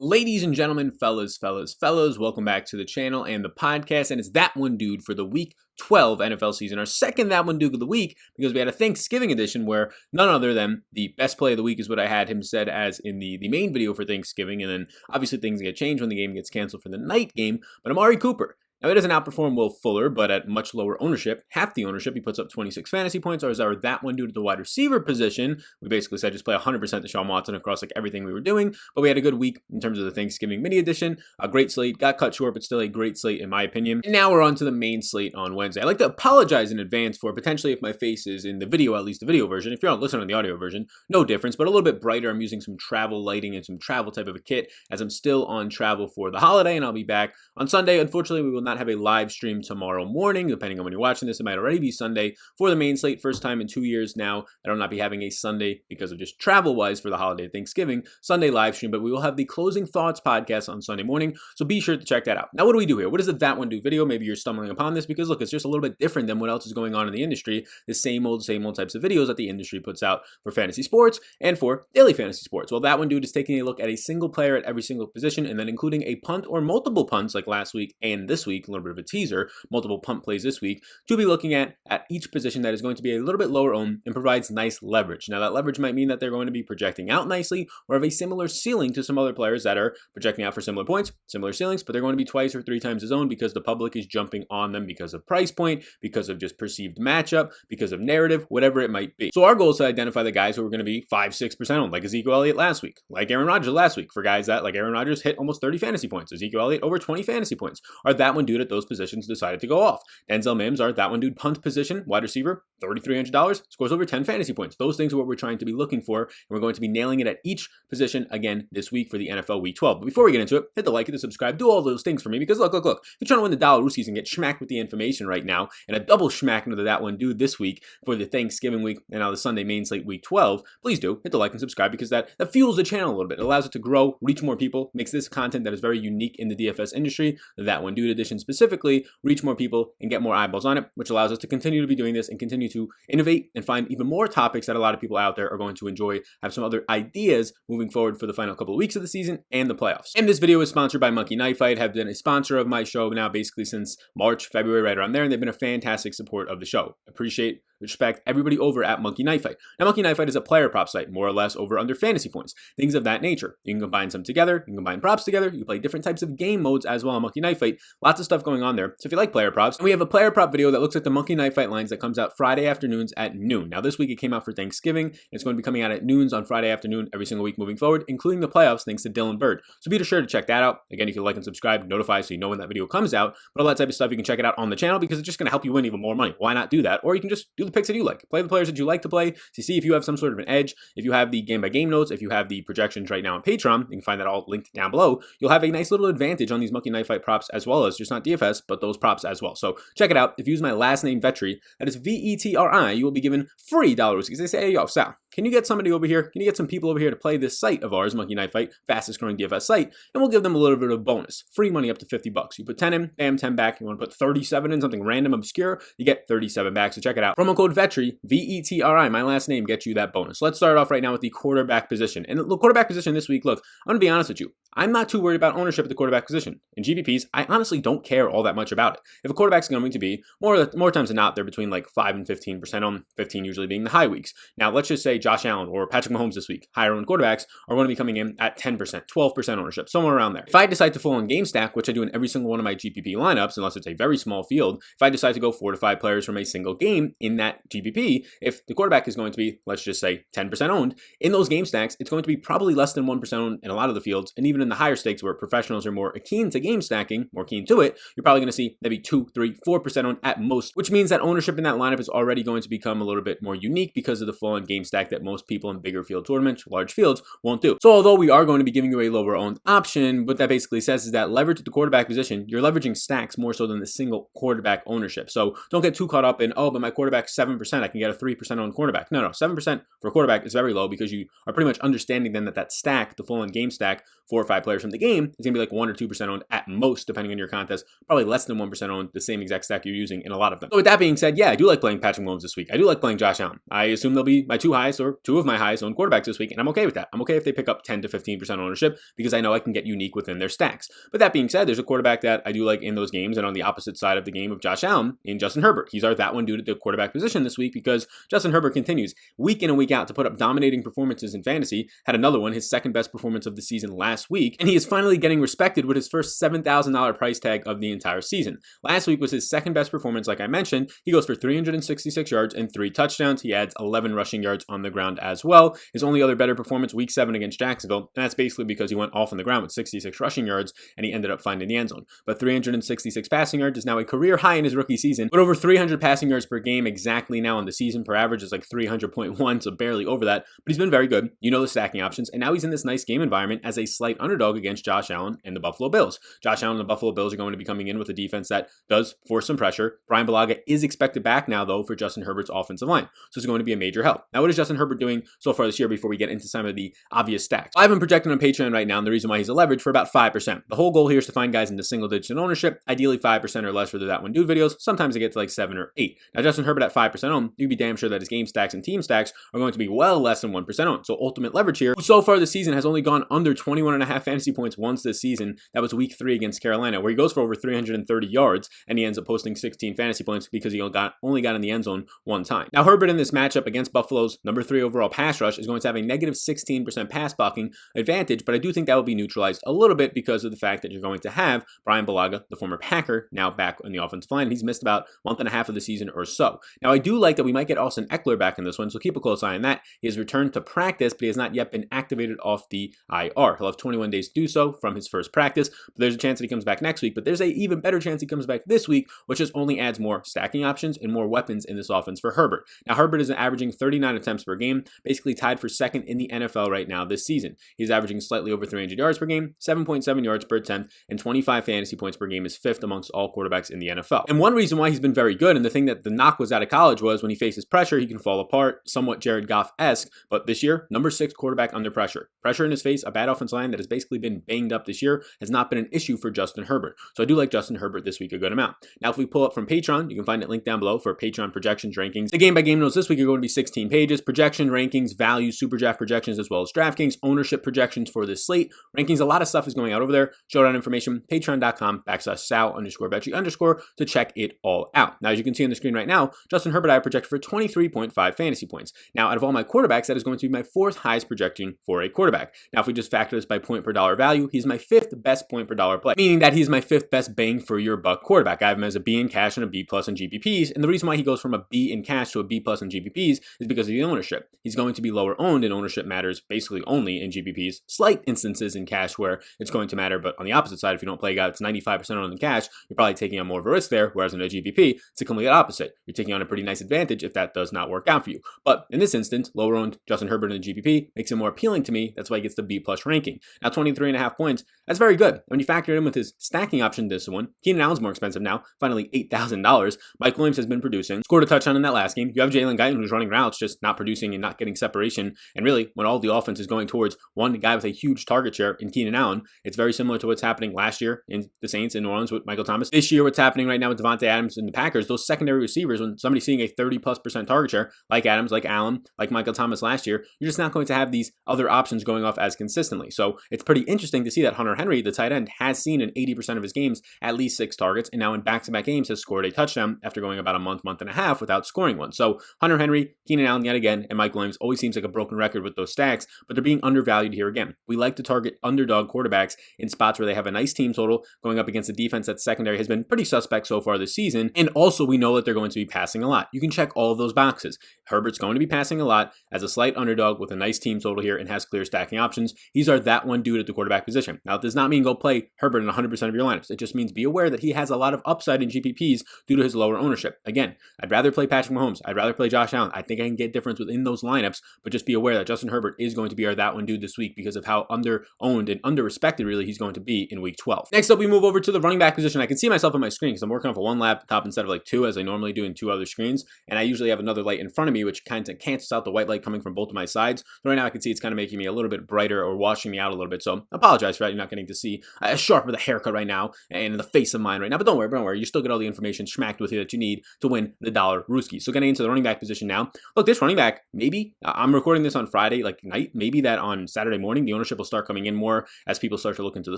Ladies and gentlemen, fellas, welcome back to the channel and the podcast. And it's That One Dude for the Week 12 NFL season. Our second That One Dude of the week, because we had a Thanksgiving edition where none other than the best play of the week is what I had him said as in the main video for Thanksgiving. And then obviously things get changed when the game gets canceled for the night game. But Amari Cooper. Now, he doesn't outperform Will Fuller, but at much lower ownership, half the ownership, he puts up 26 fantasy points. Or as our That One Dude at the wide receiver position, we basically said just play 100% Deshaun Watson across like everything we were doing. But we had a good week in terms of the Thanksgiving mini edition. A great slate, got cut short, but still a great slate in my opinion. And now we're on to the main slate on Wednesday. I'd like to apologize in advance for potentially if my face is in the video, at least the video version. If you're not listening on the audio version, no difference, but a little bit brighter. I'm using some travel lighting and some travel type of a kit as I'm still on travel for the holiday, and I'll be back on Sunday. Unfortunately, we will not have a live stream tomorrow morning. Depending on when you're watching this, it might already be Sunday for the main slate. First time in 2 years now I will not be having a Sunday because of just travel wise for the holiday Thanksgiving Sunday live stream, but we will have the closing thoughts podcast on Sunday morning, so be sure to check that out. Now, what do we do here? What is the That One Do video? Maybe you're stumbling upon this because look, it's just a little bit different than what else is going on in the industry. The same old types of videos that the industry puts out for fantasy sports and for daily fantasy sports. Well, That One Dude is taking a look at a single player at every single position and then including a punt or multiple punts like last week and this week, a little bit of a teaser, multiple punt plays this week, to be looking at each position that is going to be a little bit lower owned and provides nice leverage. Now, that leverage might mean that they're going to be projecting out nicely or have a similar ceiling to some other players that are projecting out for similar points, similar ceilings, but they're going to be twice or three times as owned because the public is jumping on them because of price point, because of just perceived matchup, because of narrative, whatever it might be. So our goal is to identify the guys who are going to be 5-6% owned, like Ezekiel Elliott last week, like Aaron Rodgers last week, for guys that, like Aaron Rodgers, hit almost 30 fantasy points. Ezekiel Elliott over 20 fantasy points. Or That One Dude at those positions decided to go off. Denzel Mims, our That One Dude punt position, wide receiver, $3,300, scores over 10 fantasy points. Those things are what we're trying to be looking for, and we're going to be nailing it at each position again this week for the NFL Week 12. But before we get into it, hit the like, hit the subscribe, do all those things for me, because look, if you're trying to win the dollar Roosies and get schmacked with the information right now, and a double schmack into the That One Dude this week for the Thanksgiving week and now the Sunday main slate Week 12, please do hit the like and subscribe, because that fuels the channel a little bit. It allows it to grow, reach more people, makes this content that is very unique in the DFS industry, the That One Dude edition specifically, reach more people and get more eyeballs on it, which allows us to continue to be doing this and continue to innovate and find even more topics that a lot of people out there are going to enjoy, have some other ideas moving forward for the final couple of weeks of the season and the playoffs. And this video is sponsored by Monkey Knife Fight, have been a sponsor of my show now basically since March, February, right around there, and they've been a fantastic support of the show. Appreciate, respect everybody over at Monkey Knife Fight. Now, Monkey Knife Fight is a player prop site, more or less over under fantasy points, things of that nature. You can combine some together, you can combine props together, you can play different types of game modes as well on Monkey Knife Fight. Lots of stuff going on there. So if you like player props, and we have a player prop video that looks at the Monkey Knife Fight lines that comes out Friday afternoons at noon. Now, this week it came out for Thanksgiving, and it's going to be coming out at noons on Friday afternoon every single week moving forward, including the playoffs, thanks to Dylan Bird. So be sure to check that out. Again, you can like and subscribe, notify so you know when that video comes out, but all that type of stuff, you can check it out on the channel because it's just going to help you win even more money. Why not do that? Or you can just do the picks that you like. Play the players that you like to play to see if you have some sort of an edge. If you have the game-by-game notes, if you have the projections right now on Patreon, you can find that all linked down below. You'll have a nice little advantage on these Monkey Knife Fight props as well as just not DFS, but those props as well. So check it out. If you use my last name, Vetri, that is Vetri, you will be given free dollars because they say, hey, yo, Sal, can you get somebody over here? Can you get some people over here to play this site of ours, Monkey Knife Fight, fastest growing DFS site, and we'll give them a little bit of a bonus. Free money up to $50. You put 10 in, bam, 10 back. You want to put 37 in, something random, obscure, you get 37 back. So check it out. Promo code Vetri, Vetri, my last name, gets you that bonus. Let's start off right now with the quarterback position. And the quarterback position this week, look, I'm going to be honest with you. I'm not too worried about ownership at the quarterback position. In GPPs, I honestly don't care all that much about it. If a quarterback's going to be, more times than not, they're between like 5 and 15% on, 15 usually being the high weeks. Now, let's just say Josh Allen or Patrick Mahomes this week, higher owned quarterbacks, are going to be coming in at 10%, 12% ownership, somewhere around there. If I decide to full on game stack, which I do in every single one of my GPP lineups, unless it's a very small field, if I decide to go 4 to 5 players from a single game in that GPP, if the quarterback is going to be, let's just say 10% owned, in those game stacks, it's going to be probably less than 1% owned in a lot of the fields, and even in the higher stakes where professionals are more keen to game stacking, more keen to it, you're probably going to see maybe 2, 3, 4% owned at most, which means that ownership in that lineup is already going to become a little bit more unique because of the full on game stack that most people in bigger field tournaments, large fields, won't do. So although we are going to be giving you a lower owned option, what that basically says is that leverage at the quarterback position, you're leveraging stacks more so than the single quarterback ownership. So don't get too caught up in, oh, but my quarterback's 7%, I can get a 3% owned quarterback. No, 7% for a quarterback is very low because you are pretty much understanding then that stack, the full on game stack for 5 players from the game, it's going to be like 1 or 2% owned at most, depending on your contest. Probably less than 1% owned, the same exact stack you're using in a lot of them. So with that being said, yeah, I do like playing Patrick Mahomes this week. I do like playing Josh Allen. I assume they'll be my 2 highest or 2 of my highest owned quarterbacks this week, and I'm okay with that. I'm okay if they pick up 10 to 15% ownership because I know I can get unique within their stacks. But that being said, there's a quarterback that I do like in those games, and on the opposite side of the game of Josh Allen, in Justin Herbert. He's our that one dude at the quarterback position this week because Justin Herbert continues week in and week out to put up dominating performances in fantasy. Had another one, his second best performance of the season last week, and he is finally getting respected with his first $7,000 price tag of the entire season. Last week was his second best performance, like I mentioned. He goes for 366 yards and 3 touchdowns. He adds 11 rushing yards on the ground as well. His only other better performance, week 7 against Jacksonville, and that's basically because he went off on the ground with 66 rushing yards and he ended up finding the end zone. But 366 passing yards is now a career high in his rookie season, but over 300 passing yards per game exactly now on the season. Per average is like 300.1, so barely over that, but he's been very good. You know the stacking options, and now he's in this nice game environment as a slight underdog against Josh Allen and the Buffalo Bills. Josh Allen and the Buffalo Bills are going to be coming in with a defense that does force some pressure. Brian Bulaga is expected back now, though, for Justin Herbert's offensive line, so it's going to be a major help. Now, what is Justin Herbert doing so far this year before we get into some of the obvious stacks? I have him projected on Patreon right now, and the reason why he's a leverage for about 5%. The whole goal here is to find guys into single digits in ownership, ideally 5% or less for the That One Dude videos. Sometimes it gets like 7 or 8. Now, Justin Herbert at 5% owned, you can be damn sure that his game stacks and team stacks are going to be well less than 1% owned. So ultimate leverage here, who so far this season has only gone under 21.5 fantasy points once this season. That was week 3 against Carolina, where he goes for over 330 yards and he ends up posting 16 fantasy points because he only got in the end zone one time. Now, Herbert in this matchup against Buffalo's number 3 overall pass rush is going to have a negative 16% pass blocking advantage, but I do think that will be neutralized a little bit because of the fact that you're going to have Brian Bulaga, the former Packer, now back on the offensive line. He's missed about a month and a half of the season or so. Now, I do like that we might get Austin Eckler back in this one, so keep a close eye on that. He has returned to practice, but he has not yet been activated off the IR. He'll have 21 days to do so from his first practice, but there's a chance that he comes back next week, but there's a even better chance he comes back this week, which just only adds more stacking options and more weapons in this offense for Herbert. Now, Herbert is averaging 39 attempts per game, basically tied for second in the NFL right now this season. He's averaging slightly over 300 yards per game, 7.7 yards per attempt, and 25 fantasy points per game is 5th amongst all quarterbacks in the NFL. And one reason why he's been very good, and the thing that the knock was out of college, was when he faces pressure, he can fall apart, somewhat Jared Goff-esque, but this year, number 6 quarterback under pressure. Pressure in his face, a bad offensive line that has basically been banged up this year, has not been an issue for Justin Herbert. So I do like Justin Herbert this week a good amount. Now, if we pull up from Patreon, you can find it linked down below for Patreon projections, rankings. The game-by-game notes this week are going to be 16 pages, projection, rankings, values, super draft projections, as well as Draftkings, ownership projections for this slate, rankings. A lot of stuff is going out over there. Showdown information, patreon.com/Sal_Vetri_ to check it all out. Now, as you can see on the screen right now, Justin Herbert I have projected for 23.5 fantasy points. Now, out of all my quarterbacks, that is going to be my 4th highest projection for a quarterback. Now, if we just factor this by point per dollar value, he's my 5th best point per dollar play, meaning that he's my 5th best bang for your buck quarterback. I have him as a B in cash and a B plus in GPPs, and the reason why he goes from a B in cash to a B plus in GPPs is because of the ownership. He's going to be lower owned, and ownership matters basically only in GPPs. Slight instances in cash where it's going to matter, but on the opposite side, if you don't play a guy that's 95% owned in cash, you're probably taking on more of a risk there, whereas in a GPP, it's the complete opposite. You're taking on a pretty nice advantage if that does not work out for you. But in this instance, lower owned Justin Herbert in the GPP makes him more appealing to me. That's why he gets the B plus ranking. Now, 23.5 points, that's very good. When you factor it in with his stacking option this one, Keenan Allen's more expensive now, finally $8,000. Mike Williams has been producing, scored a touchdown in that last game. You have Jalen Guyton who's running routes, just not producing and not getting separation. And really, when all the offense is going towards one guy with a huge target share in Keenan Allen, it's very similar to what's happening last year in the Saints in New Orleans with Michael Thomas. This year, what's happening right now with Devontae Adams and the Packers, those secondary receivers, when somebody's seeing a 30+% target share, like Adams, like Allen, like Michael Thomas last year, you're just not going to have these other options going off as consistently. So it's pretty interesting to see that Hunter Henry, the tight end, has seen in 80% of his games at least 6 targets, and now in back-to-back games has scored a touchdown after going about a month and a half without scoring one. So Hunter Henry, Keenan Allen yet again, and Mike Williams always seems like a broken record with those stacks, but they're being undervalued here again. We like to target underdog quarterbacks in spots where they have a nice team total going up against a defense that secondary has been pretty suspect so far this season, and also we know that they're going to be passing a lot. You can check all of those boxes. Herbert's going to be passing a lot as a slight underdog with a nice team total here and has clear stacking options. He's our that one dude at the quarterback position. Now, at does not mean go play Herbert in 100% of your lineups. It just means be aware that he has a lot of upside in GPPs due to his lower ownership. Again, I'd rather play Patrick Mahomes. I'd rather play Josh Allen. I think I can get difference within those lineups, but just be aware that Justin Herbert is going to be our that one dude this week because of how under-owned and under-respected really he's going to be in week 12. Next up, we move over to the running back position. I can see myself on my screen because I'm working off a one laptop instead of like two as I normally do in two other screens, and I usually have another light in front of me which kind of cancels out the white light coming from both of my sides. So right now I can see it's kind of making me a little bit brighter or washing me out a little bit, so I apologize for that. You're not getting to see as sharp with a haircut right now and the face of mine right now, but don't worry, you still get all the information smacked with you that you need to win the dollar Rooski. So getting into the running back position now. Look, this running back, maybe, I'm recording this on Friday like night, maybe that on Saturday morning the ownership will start coming in more as people start to look into the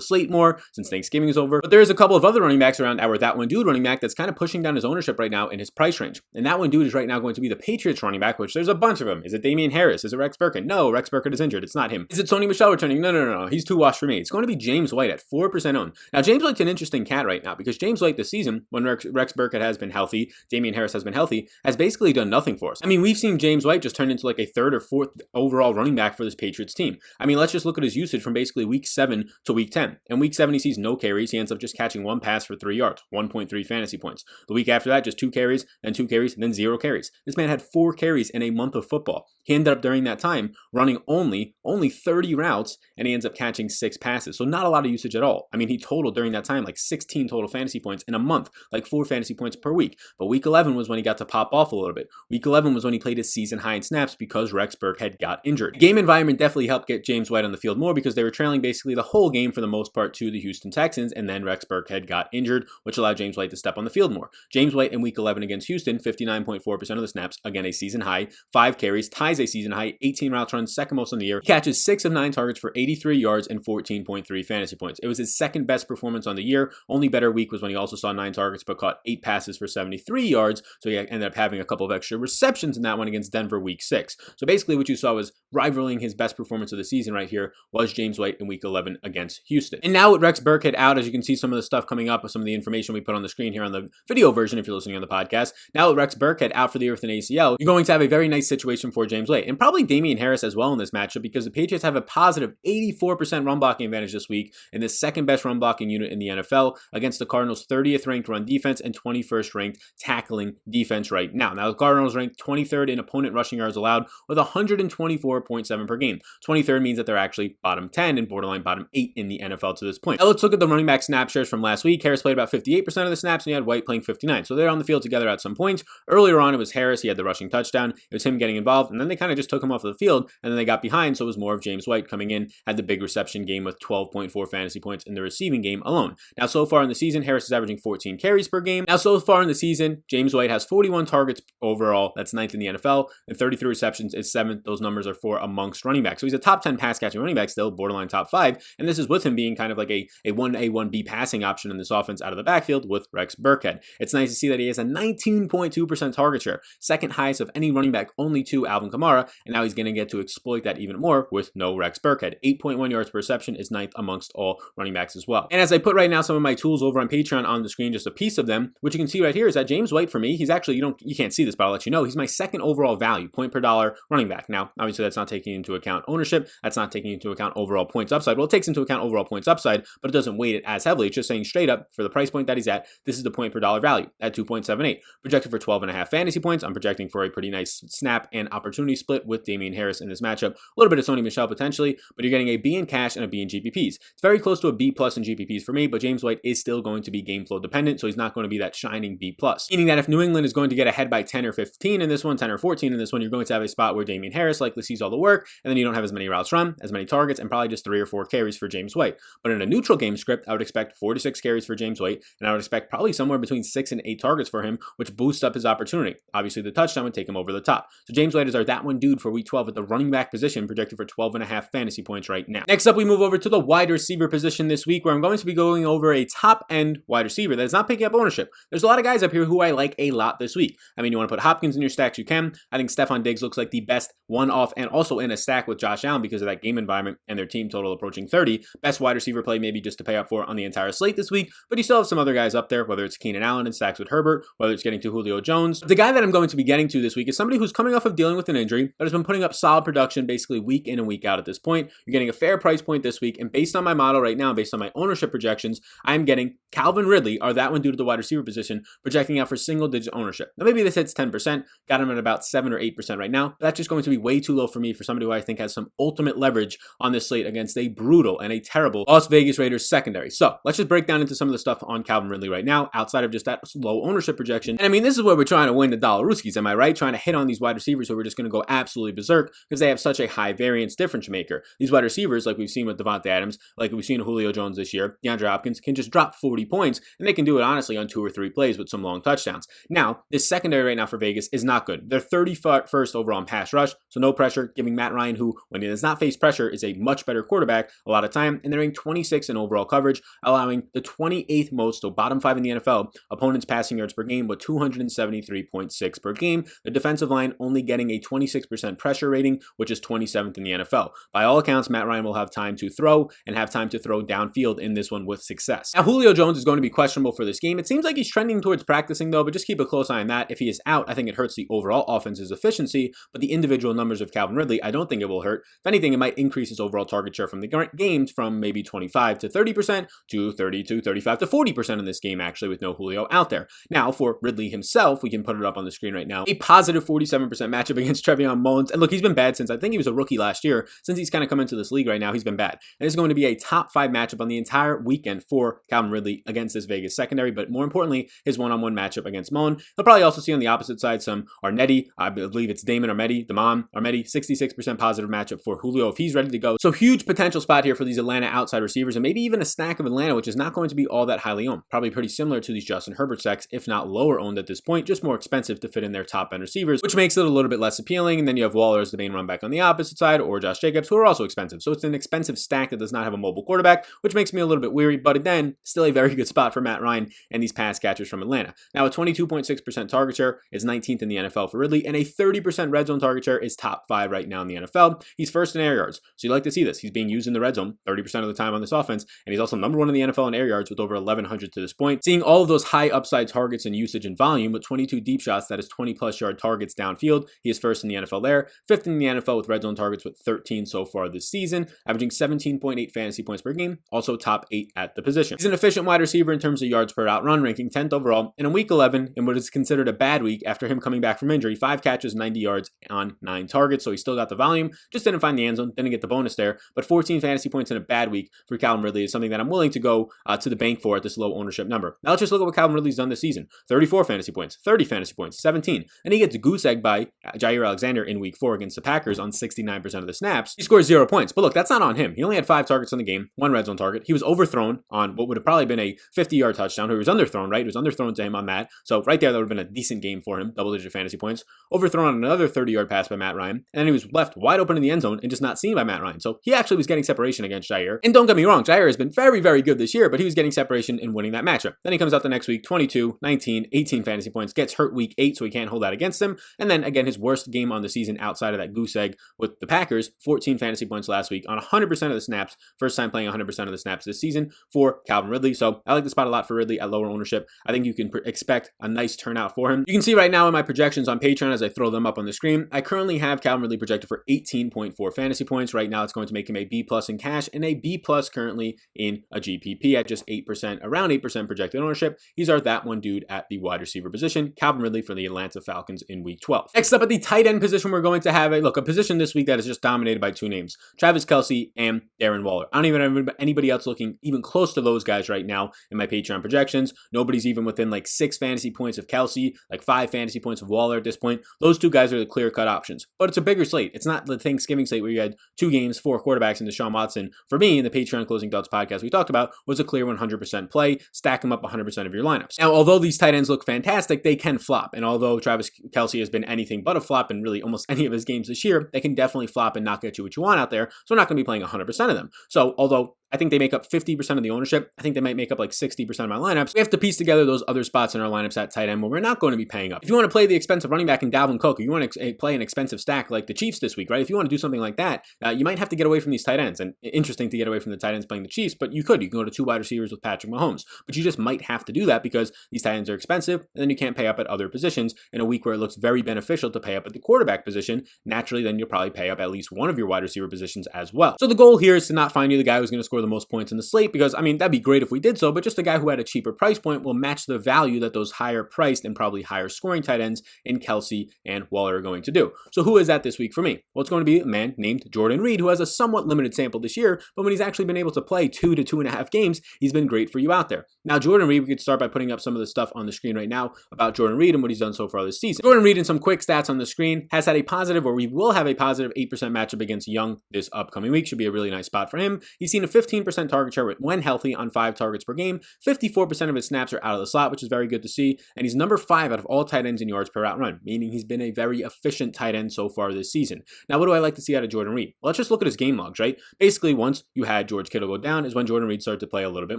slate more since Thanksgiving is over. But there's a couple of other running backs around our that one dude running back that's kind of pushing down his ownership right now in his price range. And that one dude is right now going to be the Patriots running back, which there's a bunch of them. Is it Damian Harris? Is it Rex Burkhead? No, Rex Burkhead is injured. It's not him. Is it Sony Michel returning? No. He's too washed for me. It's going to be James White at 4% owned. Now, James White's an interesting cat right now because James White this season, when Rex Burkhead has been healthy, Damian Harris has been healthy, has basically done nothing for us. I mean, we've seen James White just turn into like a third or fourth overall running back for this Patriots team. I mean, let's just look at his usage from basically week 7 to week 10. In week 7, he sees no carries. He ends up just catching one pass for 3 yards, 1.3 fantasy points. The week after that, just 2 carries, then 2 carries, then 0 carries. This man had 4 carries in a month of football. He ended up during that time running only 30 routes, and he ends up catching 6 passes. So not a lot of usage at all. I mean, he totaled during that time like 16 total fantasy points in a month, like 4 fantasy points per week. But week 11 was when he got to pop off a little bit. Week 11 was when he played his season high in snaps because Rex Burkhead got injured. The game environment definitely helped get James White on the field more because they were trailing basically the whole game for the most part to the Houston Texans, and then Rex Burkhead got injured, which allowed James White to step on the field more. James White in week 11 against Houston, 59.4% of the snaps, again a season high, 5 carries, ties a season high, 18 routes run, second most on the year. He catches 6 of 9 targets for 83 yards and 14.3 fantasy points. It was his second best performance on the year. Only better week was when he also saw 9 targets but caught 8 passes for 73 yards, so he ended up having a couple of extra receptions in that one against Denver week 6. So basically what you saw was rivaling his best performance of the season right here was James White in week 11 against Houston. And now with Rex Burkhead out, as you can see some of the stuff coming up with some of the information we put on the screen here on the video version if you're listening on the podcast. Now with Rex Burkhead out for the year with an ACL, you're going to have a very nice situation for James White and probably Damian Harris as well in this matchup because the Patriots have a positive 84% run blocking advantage this week and the second best run blocking unit in the NFL against the Cardinals' 30th ranked run defense and 21st ranked tackling defense right now. Now the Cardinals ranked 23rd in opponent rushing yards allowed with 124.7 per game. 23rd means that they're actually bottom 10 and borderline bottom 8 in the NFL to this point. Now let's look at the running back snap shares from last week. Harris played about 58% of the snaps and you had White playing 59%. So they're on the field together at some points. Earlier on it was Harris, he had the rushing touchdown. It was him getting involved and then they kind of just took him off of the field and then they got behind, so it was more of James White coming in, had the big reception game with 12.4 fantasy points in the receiving game alone. Now so far in the season, Harris is averaging 14 carries per game. Now so far in the season, James White has 41 targets overall, that's 9th in the NFL, and 33 receptions is 7th. Those numbers are for amongst running backs. So he's a top 10 pass catching running back still, borderline top 5, and this is with him being kind of like a 1A, 1B passing option in this offense out of the backfield with Rex Burkhead. It's nice to see that he has a 19.2% target share, second highest of any running back, only to Alvin Kamara, and now he's going to get to exploit that even more with no Rex Burkhead. 8.1 yards per reception is 9th amongst all running backs as well. And as I put right now some of my tools over on Patreon on the screen, just a piece of them, what you can see right here is that James White for me, he's actually, you can't see this, but I'll let you know, he's my second overall value, point per dollar running back. Now, obviously that's not taking into account ownership, that's not taking into account overall points upside. Well, it takes into account overall points upside, but it doesn't weight it as heavily. It's just saying straight up for the price point that he's at, this is the point per dollar value at 2.78. Projected for 12.5 fantasy points. I'm projecting for a pretty nice snap and opportunity split with Damian Harris in this matchup. A little bit of Sony Michel potentially, but you're getting a B in cash and a B in GPPs. It's very close to a B plus in GPPs for me, but James White is still going to be game flow dependent, so he's not going to be that shining B plus. Meaning that if New England is going to get ahead by 10 or 15 in this one, 10 or 14 in this one, you're going to have a spot where Damian Harris likely sees all the work, and then you don't have as many routes run, as many targets, and probably just 3 or 4 carries for James White. But in a neutral game script, I would expect 4 to 6 carries for James White, and I would expect probably somewhere between 6 and 8 targets for him, which boosts up his opportunity. Obviously, the touchdown would take him over the top. So James White is our that one dude for week 12 at the running back position, projected for 12.5 fantasy points right now. Next up, we move over to the wide receiver position this week, where I'm going to be going over a top-end wide receiver that is not picking up ownership. There's a lot of guys up here who I like a lot this week. I mean, you want to put Hopkins in your stacks, you can. I think Stephon Diggs looks like the best one-off and also in a stack with Josh Allen because of that game environment and their team total approaching 30. Best wide receiver play maybe just to pay up for on the entire slate this week, but you still have some other guys up there, whether it's Keenan Allen in stacks with Herbert, whether it's getting to Julio Jones. The guy that I'm going to be getting to this week is somebody who's coming off of dealing with an injury, but has been putting up solid production basically week in and week out at this point. You're getting a fair price point this week, and based on on my model right now, based on my ownership projections, I'm getting Calvin Ridley, or that one due to the wide receiver position, projecting out for single-digit ownership. Now, maybe this hits 10%, got him at about 7 or 8% right now, but that's just going to be way too low for me for somebody who I think has some ultimate leverage on this slate against a brutal and a terrible Las Vegas Raiders secondary. So let's just break down into some of the stuff on Calvin Ridley right now, outside of just that low ownership projection. And I mean, this is where we're trying to win the Dollarooskies, am I right? Trying to hit on these wide receivers who are just going to go absolutely berserk because they have such a high variance difference maker. These wide receivers, like we've seen with Devontae Adams, like we've seen with Julio Jones this year, DeAndre Hopkins, can just drop 40 points, and they can do it honestly on 2 or 3 plays with some long touchdowns. Now, this secondary right now for Vegas is not good. They're 31st overall in pass rush, so no pressure, giving Matt Ryan, who, when he does not face pressure, is a much better quarterback a lot of time, and they're ranked 26 in overall coverage, allowing the 28th most, so bottom 5 in the NFL, opponents passing yards per game with 273.6 per game. The defensive line only getting a 26% pressure rating, which is 27th in the NFL. By all accounts, Matt Ryan will have time to throw and have time to throw downfield in this one with success. Now, Julio Jones is going to be questionable for this game. It seems like he's trending towards practicing though, but just keep a close eye on that. If he is out, I think it hurts the overall offense's efficiency, but the individual numbers of Calvin Ridley, I don't think it will hurt. If anything, it might increase his overall target share from the games from maybe 25 to 30% to 30 to 35 to 40% in this game, actually, with no Julio out there. Now, for Ridley himself, we can put it up on the screen right now, a positive 47% matchup against Trevion Mullins. And look, he's been bad since, I think he was a rookie last year. Since he's kind of come into this league right now, he's been bad. And it's going to be a top 5 matchup on the entire weekend for Calvin Ridley against this Vegas secondary, but more importantly, his one-on-one matchup against Mullen. He'll probably also see on the opposite side some Arnetti. I believe it's Damon Armetti, the mom, Armetti, 66% positive matchup for Julio if he's ready to go. So huge potential spot here for these Atlanta outside receivers, and maybe even a stack of Atlanta, which is not going to be all that highly owned. Probably pretty similar to these Justin Herbert stacks, if not lower owned at this point, just more expensive to fit in their top end receivers, which makes it a little bit less appealing. And then you have Waller as the main run back on the opposite side, or Josh Jacobs, who are also expensive. So it's an expensive stack that does not have a mobile quarterback, which makes me a little bit weary, but again, still a very good spot for Matt Ryan and these pass catchers from Atlanta. Now, a 22.6% target share is 19th in the NFL for Ridley, and a 30% red zone target share is top 5 right now in the NFL. He's first in air yards, so you like to see this. He's being used in the red zone 30% of the time on this offense, and he's also number 1 in the NFL in air yards with over 1,100 to this point. Seeing all of those high upside targets and usage and volume with 22 deep shots, that is 20-plus yard targets downfield. He is first in the NFL there, 5th in the NFL with red zone targets with 13 so far this season, averaging 17.8 fantasy points per game, also top 8 at the position. He's an efficient wide receiver in terms of yards per out run, ranking 10th overall in a week 11 in what is considered a bad week after him coming back from injury. 5 catches, 90 yards on 9 targets, so he still got the volume, just didn't find the end zone, didn't get the bonus there, but 14 fantasy points in a bad week for Calvin Ridley is something that I'm willing to go to the bank for at this low ownership number. Now let's just look at what Calvin Ridley's done this season. 34 fantasy points, 30 fantasy points, 17, and he gets goose egg by Jair Alexander in week 4 against the Packers on 69% of the snaps. He scores 0 points, but look, that's not on him. He only had 5 targets on the game, 1 red zone target. He was overthrown on what would have probably been a 50-yard touchdown. He was underthrown, right? He was underthrown to him on that. So right there, that would have been a decent game for him, double-digit fantasy points. Overthrown on another 30-yard pass by Matt Ryan, and then he was left wide open in the end zone and just not seen by Matt Ryan. So he actually was getting separation against Jair. And don't get me wrong, Jair has been very, very good this year, but he was getting separation in winning that matchup. Then he comes out the next week, 22, 19, 18 fantasy points, gets hurt week 8, so he can't hold that against him. And then again, his worst game on the season outside of that goose egg with the Packers, 14 fantasy points last week on 100% of the snaps. First time playing 100% of the snaps this season for Calvin Ridley. So I like the spot a lot for Ridley at lower ownership. I think you can expect a nice turnout for him. You can see right now in my projections on Patreon as I throw them up on the screen, I currently have Calvin Ridley projected for 18.4 fantasy points. Right now, it's going to make him a B+ in cash and a B+ currently in a GPP at just 8%, around 8% projected ownership. These are that one dude at the wide receiver position, Calvin Ridley for the Atlanta Falcons in week 12. Next up at the tight end position, we're going to have a position this week that is just dominated by 2 names, Travis Kelce and Darren Waller. I don't even have anybody else looking even close to those guys right now in my Patreon projections. Nobody's even within like 6 fantasy points of Kelce, like 5 fantasy points of Waller at this point. Those 2 guys are the clear-cut options, but it's a bigger slate. It's not the Thanksgiving slate where you had 2 games, 4 quarterbacks, and Deshaun Watson. For me, in the Patreon Closing Thoughts podcast we talked about, was a clear 100% play. Stack them up 100% of your lineups. Now, although these tight ends look fantastic, they can flop, and although Travis Kelce has been anything but a flop in really almost any of his games this year, they can definitely flop and not get you what you want out there, so we're not going to be playing 100% of them. So, although I think they make up 50% of the ownership, I think they might make up like 60% of my lineups. We have to piece together those other spots in our lineups at tight end where we're not going to be paying up. If you want to play the expensive running back in Dalvin Cook, or you want to play an expensive stack like the Chiefs this week, right? If you want to do something like that, you might have to get away from these tight ends. And interesting to get away from the tight ends playing the Chiefs, but you can go to 2 wide receivers with Patrick Mahomes. But you just might have to do that because these tight ends are expensive, and then you can't pay up at other positions in a week where it looks very beneficial to pay up at the quarterback position. Naturally, then you'll probably pay up at least one of your wide receiver positions as well. So the goal here is to not find you the guy who's going to score the most points in the slate because, I mean, that'd be great if we did so, but just a guy who had a cheaper price point will match the value that those higher priced and probably higher scoring tight ends in Kelsey and Waller are going to do. So who is that this week for me? Well, it's going to be a man named Jordan Reid, who has a somewhat limited sample this year, but when he's actually been able to play 2 to 2.5 games, he's been great for you out there. Now, Jordan Reid, we could start by putting up some of the stuff on the screen right now about Jordan Reid and what he's done so far this season. Jordan Reid, in some quick stats on the screen, has had a positive, or we will have a positive 8% matchup against Young this upcoming week. Should be a really nice spot for him. He's seen a 15% target share when healthy on 5 targets per game. 54% of his snaps are out of the slot, which is very good to see. And he's number 5 out of all tight ends in yards per route run, meaning he's been a very efficient tight end so far this season. Now, what do I like to see out of Jordan Reid? Well, let's just look at his game logs, right? Basically, once you had George Kittle go down is when Jordan Reid started to play a little bit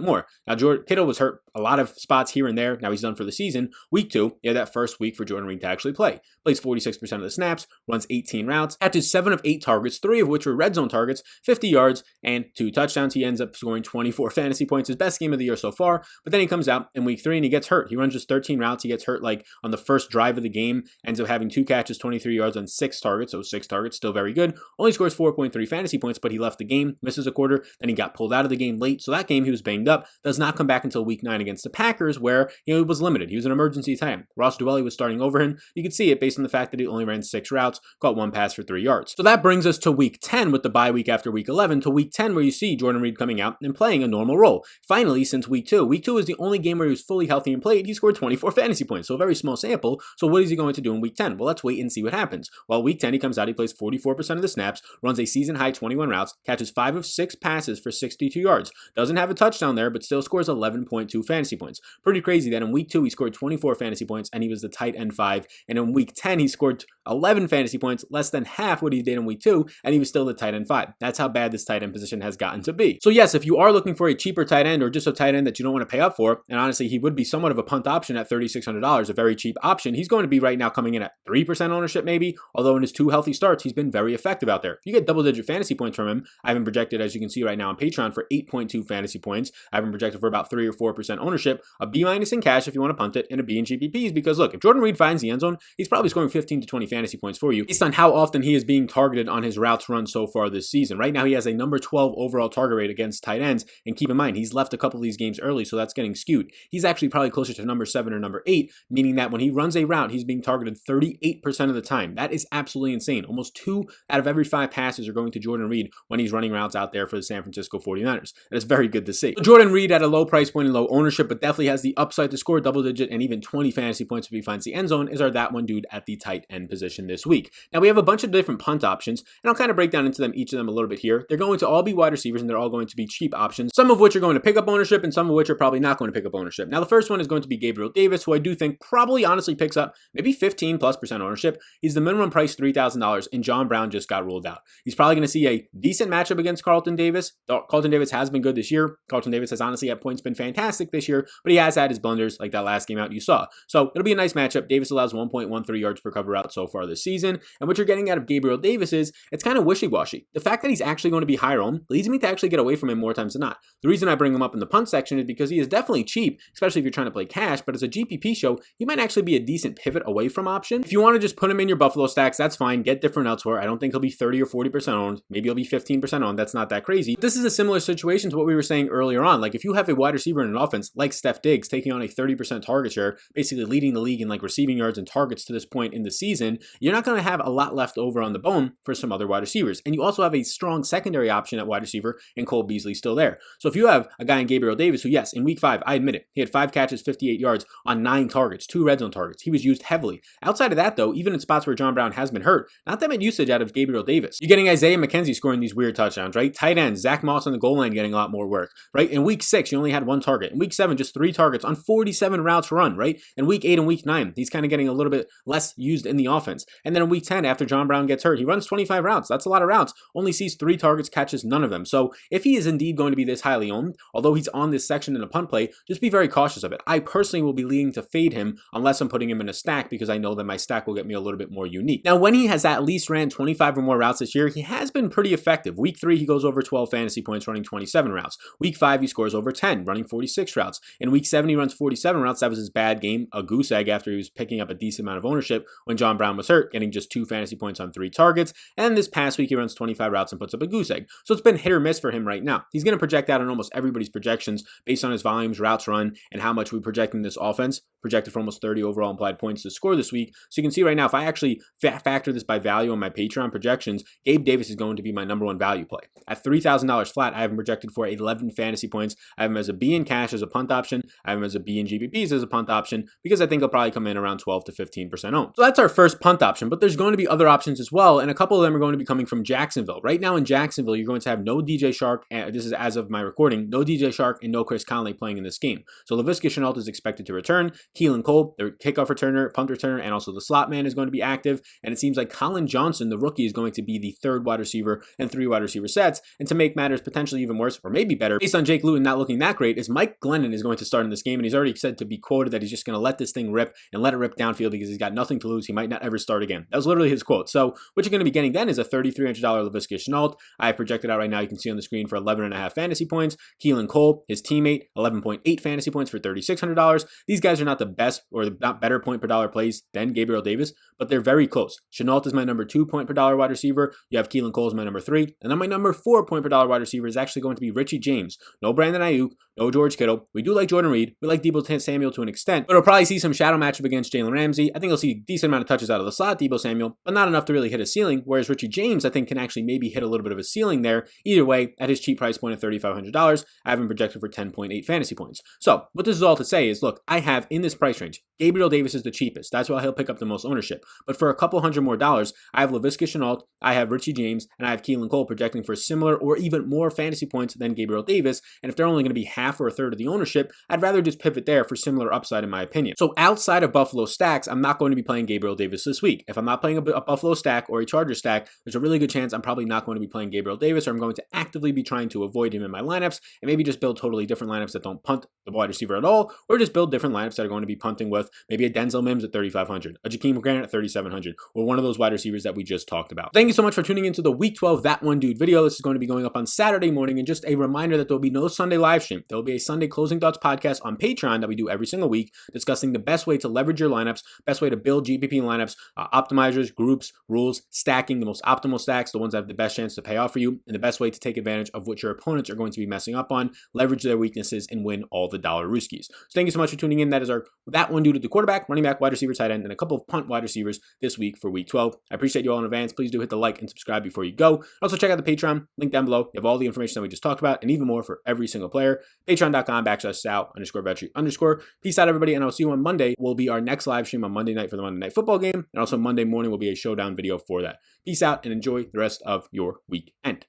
more. Now, Kittle was hurt a lot of spots here and there. Now he's done for the season. Week 2, that first week for Jordan Reid to actually play. Plays 46% of the snaps, runs 18 routes, catches 7 of 8 targets, 3 of which were red zone targets, 50 yards, and 2 touchdowns. He ends up scoring 24 fantasy points, his best game of the year so far. But then he comes out in week 3 and he gets hurt. He runs just 13 routes. He gets hurt like on the first drive of the game, ends up having 2 catches, 23 yards on 6 targets. So 6 targets, still very good. Only scores 4.3 fantasy points, but he left the game, misses a quarter. Then he got pulled out of the game late. So that game he was banged up, does not come back until week 9 against the Packers, where he was limited. He was an emergency tight end. Ross Dwelly was starting over him. You could see it based on the fact that he only ran 6 routes, caught 1 pass for 3 yards. So that brings us to week 10 with the bye week after week 11 to week 10 where you see Jordan Reid coming out and playing a normal role. Finally, since week 2. Week 2 is the only game where he was fully healthy and played. He scored 24 fantasy points, so a very small sample. So what is he going to do in week 10? Well, let's wait and see what happens. Well, week 10 he comes out, he plays 44% of the snaps, runs a season high 21 routes, catches 5 of 6 passes for 62 yards. Doesn't have a touchdown there, but still scores 11.2 fantasy points. Pretty crazy that in week 2 he scored 24 fantasy points and he was the tight end 5. And in week 10 he scored 11 fantasy points, less than half what he did in week 2, and he was still the tight end 5. That's how bad this tight end position has gotten to be. So yes, if you are looking for a cheaper tight end or just a tight end that you don't want to pay up for, and honestly he would be somewhat of a punt option at $3,600, a very cheap option, he's going to be right now coming in at 3% ownership maybe, although in his 2 healthy starts he's been very effective out there. You get double-digit fantasy points from him. I have him projected, as you can see right now on Patreon, for 8.2 fantasy points. I have him projected for about 3 or 4% ownership, a B- in cash if you want to punt it, and a B in GPPs, because look, if Jordan Reid finds the end zone, he's probably scoring 15 to 20 fantasy points for you based on how often he is being targeted on his routes run so far this season. Right now he has a number 12 overall target rate against tight ends, and keep in mind he's left a couple of these games early, so that's getting skewed. He's actually probably closer to number 7 or number 8, meaning that when he runs a route he's being targeted 38% of the time. That is absolutely insane. Almost 2 out of every 5 passes are going to Jordan Reid when he's running routes out there for the San Francisco 49ers. That is very good to see. So Jordan Reid at a low price point and low ownership, but definitely has the upside to score double-digit and even 20 fantasy points if he finds the end zone, is our that one dude at the tight end position this week. Now we have a bunch of different punt options, and I'll kind of break down into them, each of them a little bit here. They're going to all be wide receivers, and they're all going to be cheap options, some of which are going to pick up ownership, and some of which are probably not going to pick up ownership. Now the first one is going to be Gabriel Davis, who I do think probably honestly picks up maybe 15+% ownership. He's the minimum price $3,000, and John Brown just got ruled out. He's probably going to see a decent matchup against Carlton Davis. Carlton Davis has been good this year. Carlton Davis has honestly at points been fantastic this year, but he has had his blunders like that last game out you saw. So it'll be a nice matchup. Davis allows 1.13 yards per cover route so far this season, and what you're getting out of Gabriel Davis is it's kind of wishy-washy. The fact that he's actually going to be higher owned leads me to actually get away from him more times than not. The reason I bring him up in the punt section is because he is definitely cheap, especially if you're trying to play cash, but as a GPP show, he might actually be a decent pivot away from option. If you want to just put him in your Buffalo stacks, that's fine. Get different elsewhere. I don't think he'll be 30 or 40% owned. Maybe he'll be 15% owned. That's not that crazy. But this is a similar situation to what we were saying earlier on. Like if you have a wide receiver in an offense like Steph Diggs taking on a 30% target share, basically leading the league in like receiving yards and targets to this point in the season, you're not going to have a lot left over on the bone for some other wide receivers. And you also have a strong secondary option at wide receiver in Cole Beasley still there. So if you have a guy in Gabriel Davis who, yes, in week 5, I admit it, he had 5 catches, 58 yards on 9 targets, 2 red zone targets. He was used heavily. Outside of that though, even in spots where John Brown has been hurt, not that much usage out of Gabriel Davis. You're getting Isaiah McKenzie scoring these weird touchdowns, right? Tight ends, Zach Moss on the goal line getting a lot more work, right? In week 6, you only had 1 target. In week 7, just 3 targets on 47 routes run, right? In week 8 and week 9, he's kind of getting a little bit less used in the offense. And then in week 10, after John Brown gets hurt, he runs 25 routes. That's a lot of routes. Only sees 3 targets, catches none of them. So if he is indeed going to be this highly owned, although he's on this section in a punt play, just be very cautious of it. I personally will be leaning to fade him unless I'm putting him in a stack, because I know that my stack will get me a little bit more unique. Now, when he has at least ran 25 or more routes this year, he has been pretty effective. Week 3, he goes over 12 fantasy points running 27 routes. Week 5, he scores over 10 running 46 routes. In week 7, he runs 47 routes. That was his bad game, a goose egg after he was picking up a decent amount of ownership when John Brown was was hurt, getting just 2 fantasy points on 3 targets. And this past week, he runs 25 routes and puts up a goose egg. So it's been hit or miss for him right now. He's going to project out on almost everybody's projections based on his volumes, routes run, and how much we project in this offense. Projected for almost 30 overall implied points to score this week. So you can see right now, if I actually factor this by value on my Patreon projections, Gabe Davis is going to be my number 1 value play. At $3,000 flat, I have him projected for 11 fantasy points. I have him as a B in cash as a punt option. I have him as a B in GPPs as a punt option because I think he'll probably come in around 12 to 15% owned. So that's our first punt option, but there's going to be other options as well, and a couple of them are going to be coming from Jacksonville. Right now in Jacksonville, you're going to have no DJ Shark, and this is as of my recording, no DJ Shark and no Chris Conley playing in this game. So Laviska Shenault is expected to return. Keelan Cole, their kickoff returner, punt returner, and also the slot man is going to be active, and it seems like Colin Johnson, the rookie, is going to be the 3rd wide receiver and 3 wide receiver sets. And to make matters potentially even worse, or maybe better, based on Jake Luton not looking that great, is Mike Glennon is going to start in this game, and he's already said to be quoted that he's just going to let this thing rip and let it rip downfield because he's got nothing to lose. He might not ever start again. That was literally his quote. So what you're going to be getting then is a $3,300 Laviska Shenault. I have projected out right now, you can see on the screen, for 11.5 fantasy points. Keelan Cole, his teammate, 11.8 fantasy points for $3,600. These guys are not the best or not better point per dollar plays than Gabriel Davis, but they're very close. Shenault is my number 2 point per dollar wide receiver. You have Keelan Cole as my number 3. And then my number 4 point per dollar wide receiver is actually going to be Richie James. No Brandon Ayuk, no George Kittle. We do like Jordan Reid. We like Deebo Samuel to an extent, but we'll probably see some shadow matchup against Jalen Ramsey. I think he'll see a decent amount of touches out of the slot, Deebo Samuel, but not enough to really hit a ceiling, whereas Richie James, I think, can actually maybe hit a little bit of a ceiling there. Either way, at his cheap price point of $3,500, I have him projected for 10.8 fantasy points. So what this is all to say is, look, I have in this price range, Gabriel Davis is the cheapest. That's why he'll pick up the most ownership. But for a couple $100 more, I have Laviska Shenault, I have Richie James, and I have Keelan Cole projecting for similar or even more fantasy points than Gabriel Davis. And if they're only going to be half or a third of the ownership, I'd rather just pivot there for similar upside in my opinion. So outside of Buffalo stacks, I'm not going to be playing Gabriel Davis this week. If I'm not playing a Buffalo stack or a Charger stack, there's a really good chance I'm probably not going to be playing Gabriel Davis, or I'm going to actively be trying to avoid him in my lineups and maybe just build totally different lineups that don't punt the wide receiver at all, or just build different lineups that are going to be punting with maybe a Denzel Mims at 3,500, a Jakeem Grant at 3,700, or one of those wide receivers that we just talked about. Thank you so much for tuning into the Week 12 That One Dude video. This is going to be going up on Saturday morning, and just a reminder that there will be no Sunday live stream. There will be a Sunday Closing Thoughts podcast on Patreon that we do every single week, discussing the best way to leverage your lineups, best way to build GPP lineups, optimizers, groups, rules, stacking, the most optimal stacks, the ones that have the best chance to pay off for you, and the best way to take advantage of what your opponents are going to be messing up on, leverage their weaknesses, and win all the dollar rooskies. So thank you so much for tuning in. That is our That One Dude at the quarterback, running back, wide receiver, tight end, and a couple of punt wide receivers this week for Week 12. I appreciate you all in advance. Please do hit the like and subscribe before you go. Also check out the Patreon, link down below. You have all the information that we just talked about and even more for every single player. Patreon.com/Sal_Vetri_. Peace out, everybody, and I'll see you on Monday. Will be our next live stream on Monday night for the Monday Night Football game, and also Monday morning will be a showdown video for that. Peace out and enjoy the rest of your weekend.